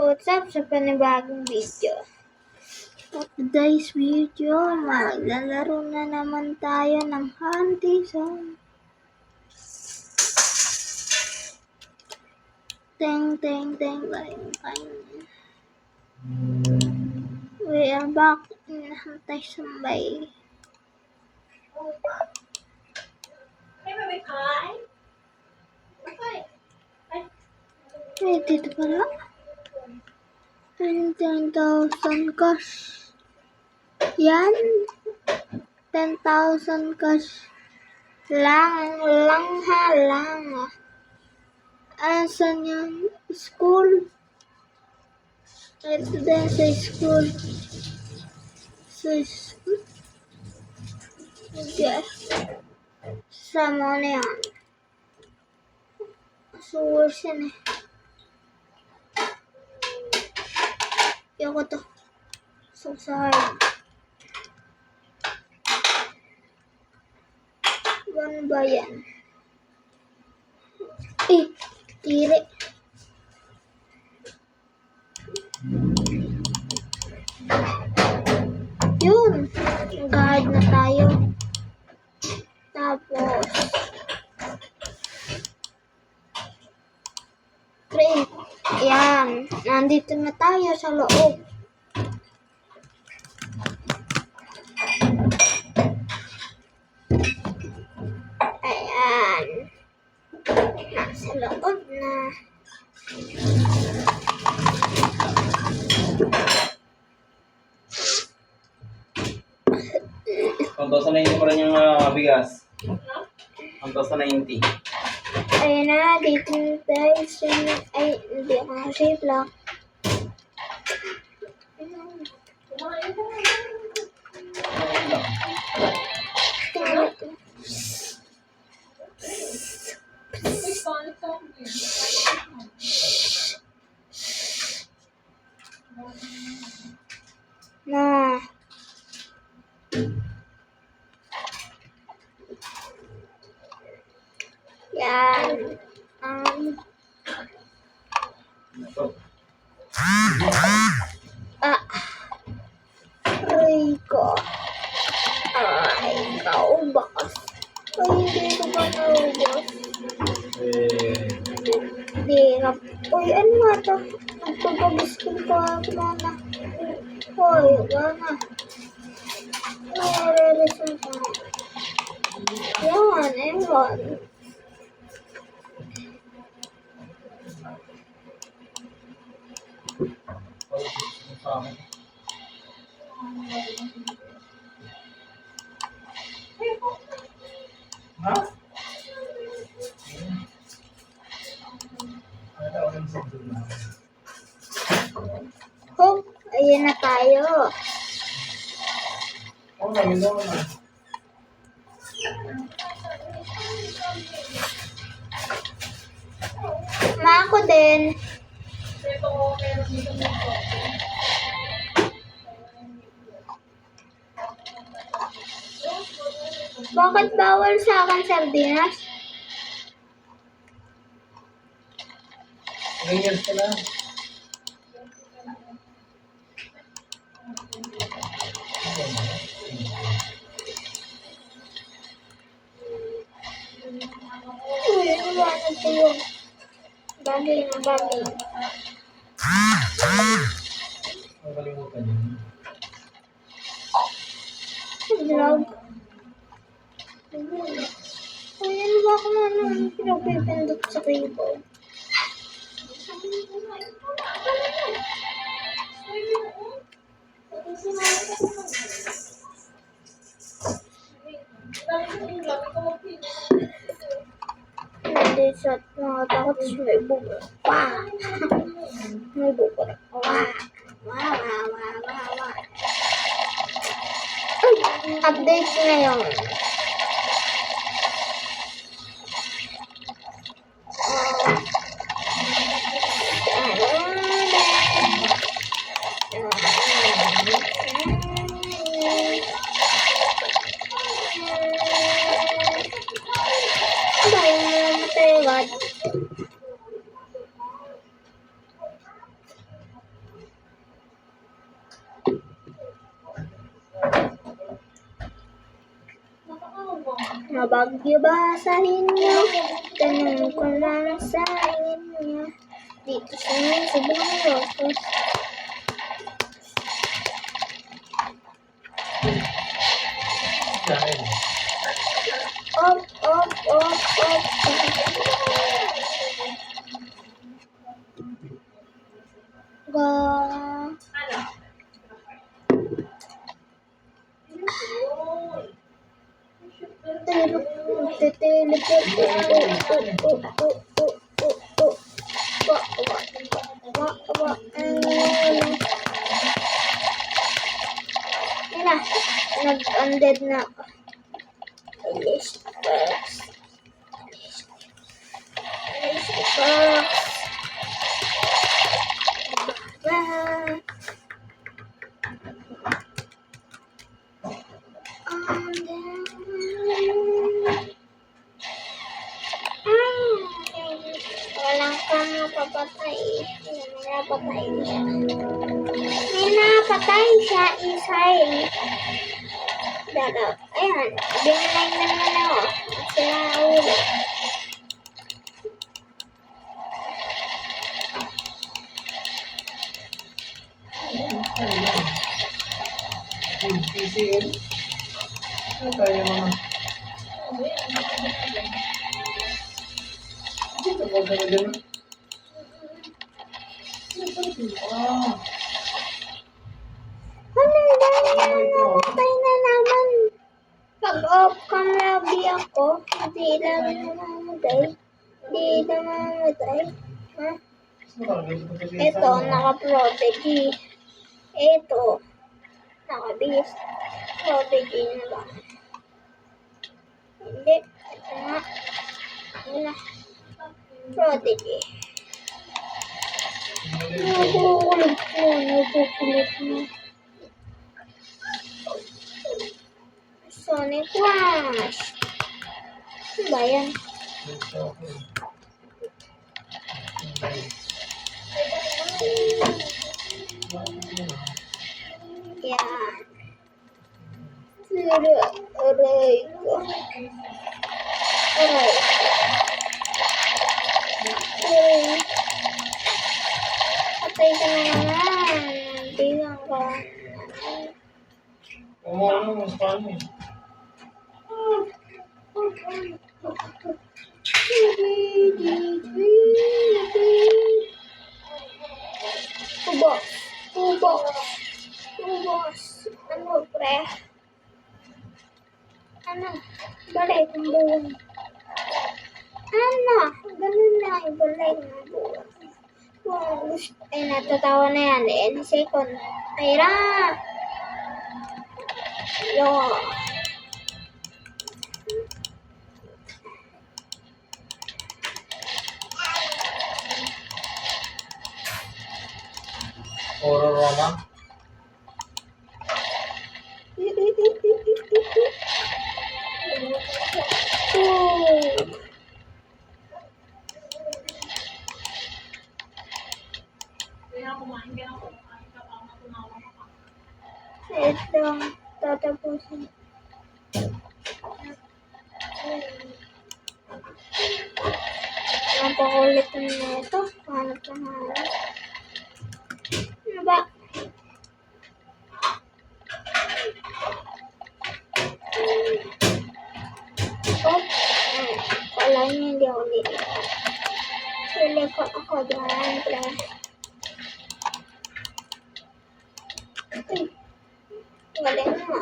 what's up sa panibagong video? For today's video, maglalaro na naman tayo ng Hunting Zone. Teng. We are back in Hunting Zone by dito pala. 10,000 cash. Yan. 10,000 cash. Lang. Asan yan? School. Ito din sa school. Yes. Sama na yan. Source yan eh. Ayoko to. So sorry. Ano ba yan? Tiri. Yun. Guard na tayo. Tapos print. Ayan. Nandito na tayo sa loob. Ayan. Nasa loob na. Ang 90 pa rin yung bigas. Ang 90. Ayan na, dito na tayo. Ay, hindi ako na-save lang. Na. Yan. Ay ko. Ay, naubos. Ay, hindi ko ba naubos? Hirap. Uy, ano nga to? Nagpapag-skin ko ako na. Uy, gana. Nare-resume ko. Yan, ewan. Ha? Oh, ayan na tayo. Oo, namin daw na. Ako din. Bakit bawal sa akin sardinas? Ganyan sila. Uy, wala na po yun. Bagay na bagay. Ang kalimutan yun. Vlog. Uy, ano ba ako na pinagpipindot sa keyboard? Hindi siya nakatakot siya may bugo. Wah! May bugo na. Wah! Update ngayon. Mabagyo ba sa inyo? Tanong ko lang sa inyo. Dito sa inyo, sobrang locos. Op, op, op, op. Ga. Nag-undead na ako. Alice Fox. Alice Fox. Walang kang napapatay. May napatay siya. May napatay siya, isay. Darap. Ayan, binalay na naman ako. Sila ulo. PCL. Ano tayo mga? Dito ba tayo dyan? Ano dahil namatay na naman. Pag-off cam lobby ako, hindi lang namamatay. Hindi namamatay. Ha? Ito, naka-prodigy. Ito, naka-beast. Prodigy na lang. Hindi, ito nga. Wala. Prodigy. Nakukulit mo, nakukulit mo. Sonic Rush. Ano ba yan? Yan. Aray ko. Aray. Aray. Patay ka na naman. Bilang ka. Ano, paano? Ubos. Ubos. Ubos. Ano, pre? Ano? Balik ang buwan. Ano? Ganun na. Ibalik ang buwan. Kung gusto, natatawa na yan. Any second. Ayra! Yo. Oro Roma? Ito, tatapusin. Napakulit na ito. Hanap na hanap. Ano ba? Oh, kala niya hindi ako dito. Sili ko ako dyan, pre. Galing mo.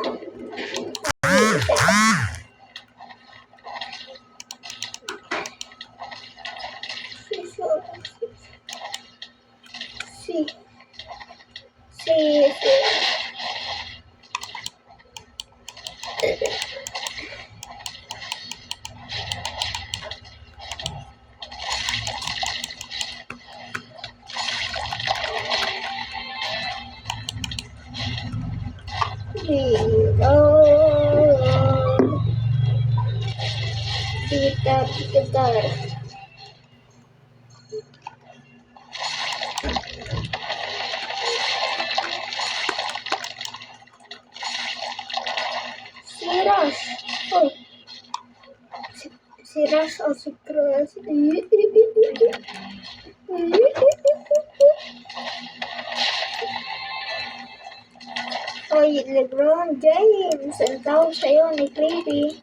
Gitar. Serious. Oh. Si Russ o si Chris. Oy, LeBron James, ang tawag sa'yo ni Creepy.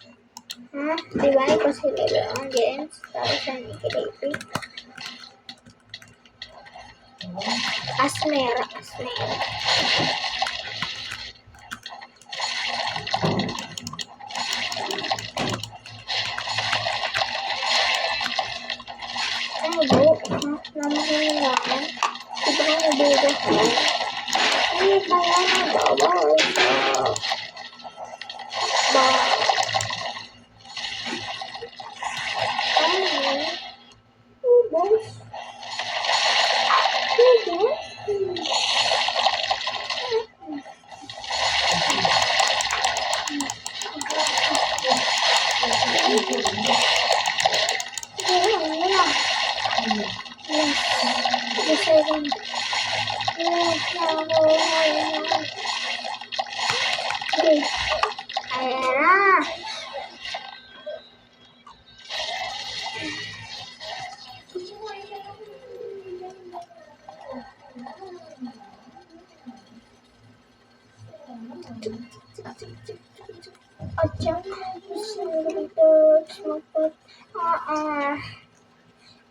Ha? Di ba ikaw si LeBron James? Tawag siya ni Creepy. Asmera. Ano ba? Namahilangan. Sobrang nabigas ko. Hindi kaya na bawal sa ba. Ano? Ubos.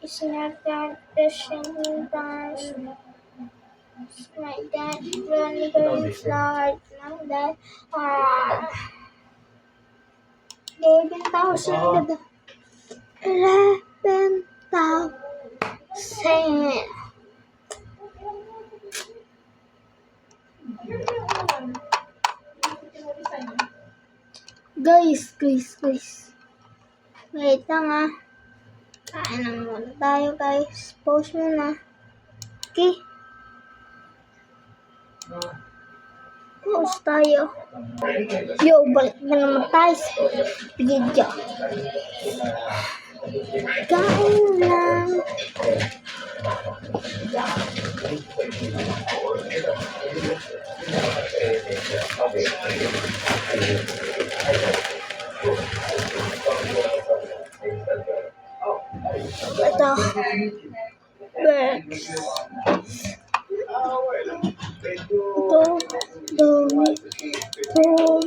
It's not that the singing dance. My dad really very large. Now that 11,000. 11,000. Guys. Wait lang ah. Kain na muna tayo guys. Pause muna. Okay. Pause tayo. Yo, balik na naman tayo sa video. Kain lang. Ito. Bex. Ito. Dami. Boom.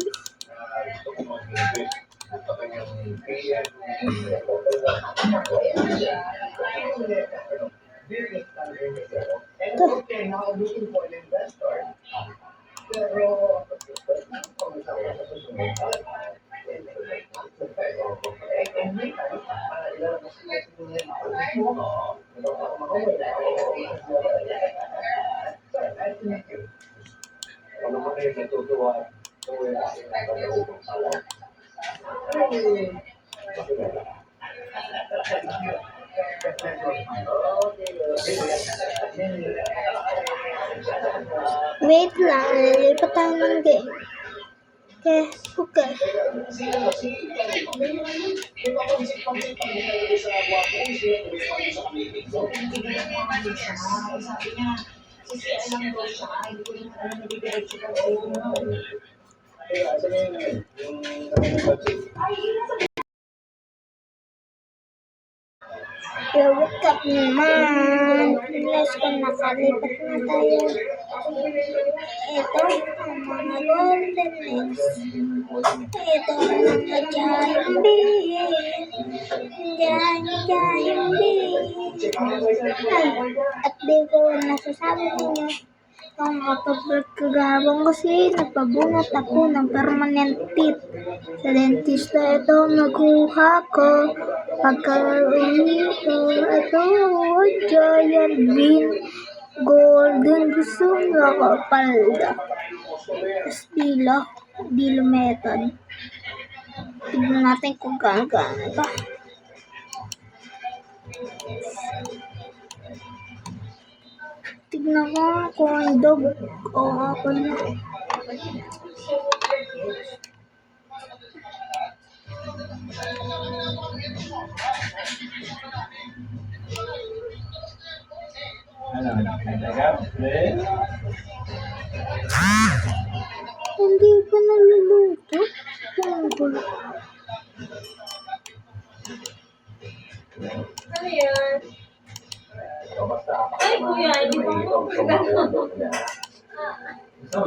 Wait lang, nalipat tayo ng game. Okay. Wake up naman. Unless kung nakalipat na tayo. Ito ang mga golden eggs. Ito ang mga giant bees. Giant bees. Ay, at di ko nasasabi ninyo kung autobreak kagabang kasi nagpabunot ako ng permanent teeth. Sa dentista ito nakuha ko. Pagka-uwi ko, ito giant bean. Golden gusto nga kapalda. Dilo method. Tignan natin kung gano'n ba. Tignan ko kung ang dog o ako na. Hindi pa naluluto. Saan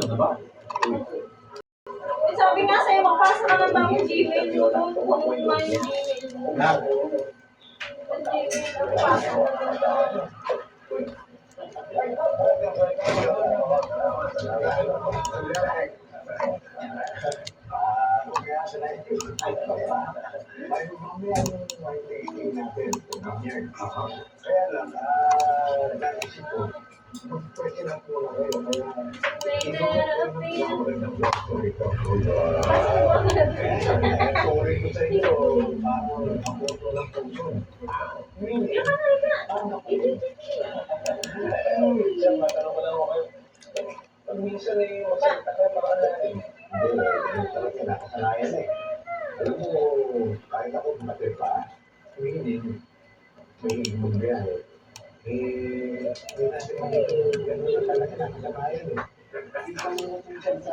na ba? Sabi nga sa'yo, magpasa ka ng bagong Gmail mo doon kung may Gmail mo. Na. Ang Gmail, magpasa ka ng bagong. Alam mo, kahit ako tumatir pa, hindi natin makikita ganun na talaga nakasanayan eh. Kasi kung minsan sa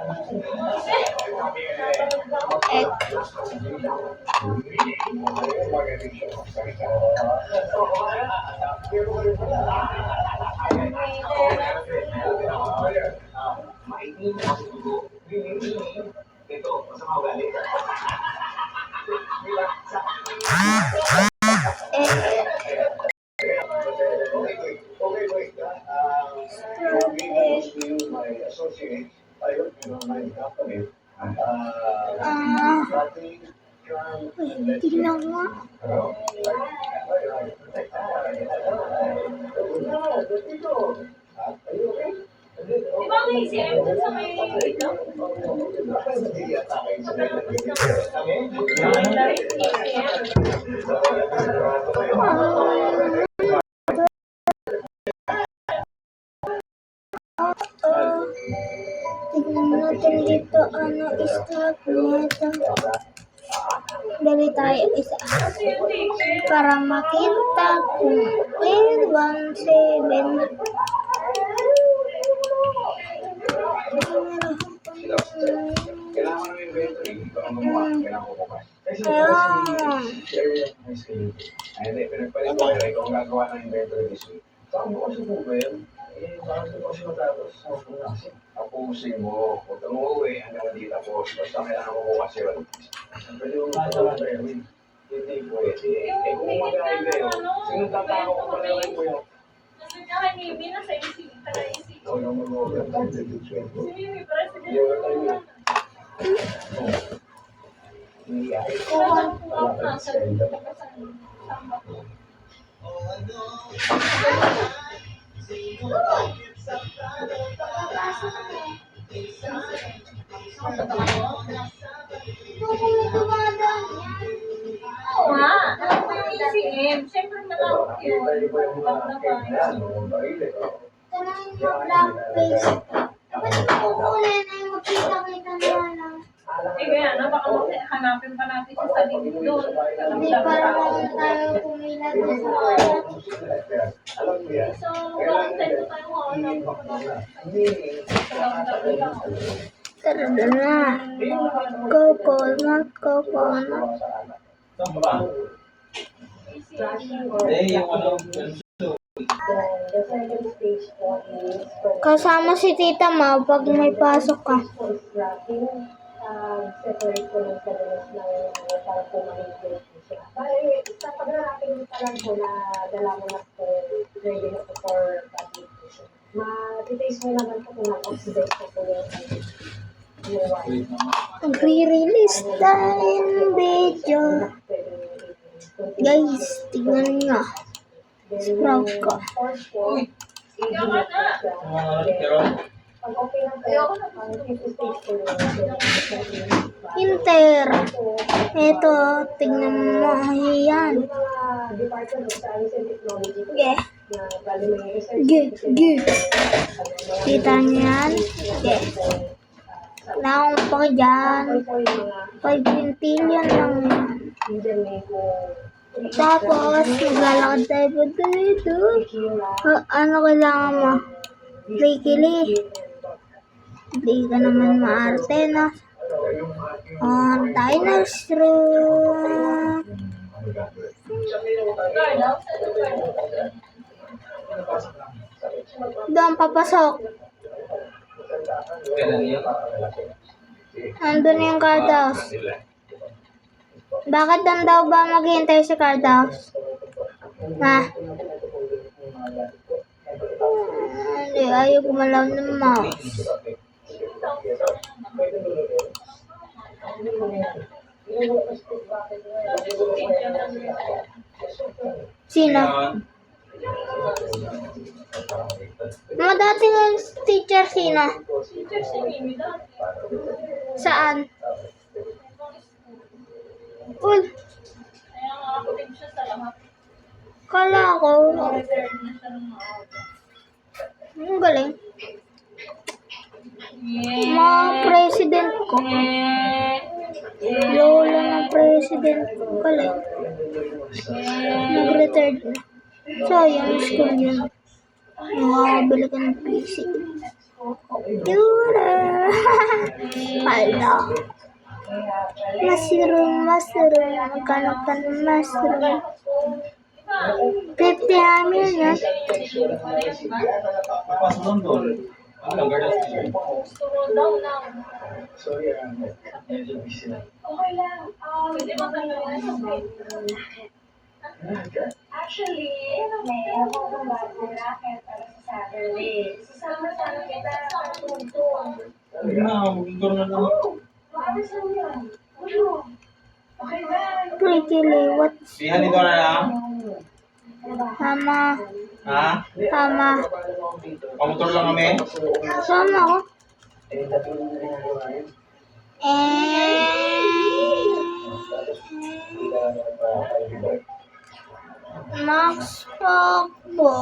ito, masama ugali. My associate, I work in my company. Tignan mo. Di ba may CM dun sa may dito? Tignan natin dito, ano, start nito. Dali tayo isa. Para makita kung 817. Kailangan mo ng inventory, ito ang gumawa, kailangan ko bukas. Kasi share with my skill. Ay, hindi, pinagpalit ko, ikaw ang gagawa ng inventory this week. Saan mo kasi Google? Bakit ko kasi matapos sa kasi tapusin mo. Huwag kang uuwi hanggang hindi tapos. Basta kailangan mo bukas yun. Pwede mo magawa ba yun? Hindi pwede. Kung mag-aayos na yun, sinong tatao ko pa naman po yun? Nasa niya kay Mimi, nasa isip, taga-isip. Ikaw lang mag-uwi. Si Mimi, president ko naman. Hindi ay. Kailangan po ako nasa taga-saan. Oo nga, alam ko yung ECM. Siyempre malawak yun. Bak na ba? Tanong mo black face. Dapat kukunin na yung magkita-kita na. Eh kaya na, baka hanapin pa natin siya sa likod doon. Hindi para naman tayo pumila doon sa alat. Alam mo yan. So, bakit tayo tayo hanap? Tara doon na. Coconut. Saan ba? Yung ano, Kasama si Tita Ma pag may pasok ka. Separate ko lang sa dalas ng para po ma-integrate ko siya. Bale, sa pag-wrapping pa lang po na dala mo na po, ready na po for application. Ma-details mo naman po kung na-oxidize na po yung wine. Nagre-release tayo ng video. Guys, tignan nyo. Sprout ko. Ikaw ka na. pero Pag okay na po, ang fifth stage po yung Inter. Ito, tignan mo. Ayan. Department of Science and Technology po Okay. na bali may research. Kita nyo yan? Okay. Wala akong pa dyan. 5 quintillion lang yan. Tapos, maglalakad tayo pa dito. Ano kailangan mo? Kili. Hindi ka naman maarte, no? Dinosaur. Doon papasok. Kailan yun? Nandun yung card house. Bakit doon daw ba maghihintay si card house? Ha? Hindi, ayaw gumalaw ng mouse. Sino? Ngayon, Mga dating teacher sino? Teacher si Mimi dati. Saan? Uy, Kaya nga active siya sa lahat. kala ko. Retired na siya ng mga Ang galing. Yeah. Mga president ko. Lola ng president ko. Galing. Nag-retired na. Sayang, school yun. Nakakabili ka ng PC. Computer. Hala. Mushroom. Magkano ka ng mushroom? 50 million. papasok doon doon. Ano, guard station? Gusto roll down lang. Sorry, medyo busy na. Okay lang. Pwede matanggalin sa Actually, may ako ng bagong racket para sa Saturday. Sasama-sama kita sa tungtong. Hindi na, magkakaroon na lang ako. Para sa yan? Ano? Okay ba? Pretty liwat. Sihan dito na lang. Tama. Ha? Tama. Pamotor lang kami. Sama ko. Max Pagbo.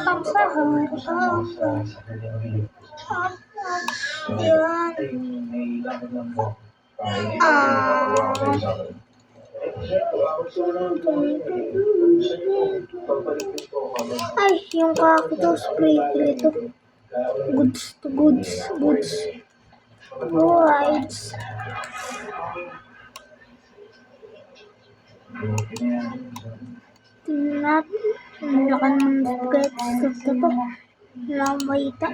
Tang sa harap. Yan. Ay, yung cactus pretty ito. Goods to goods. Right. Tingnan. Ang laki ng sketch ito to. Namayita.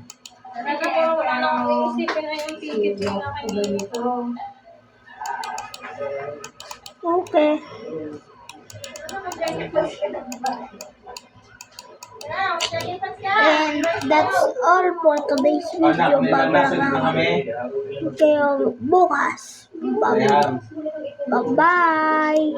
Wala nang iisipin na yung ticket yung nakainin ito. Okay. And that's all for today's video. Anak, may message na Bye-bye. kami. Okay, bukas. Ayan. Bye-bye.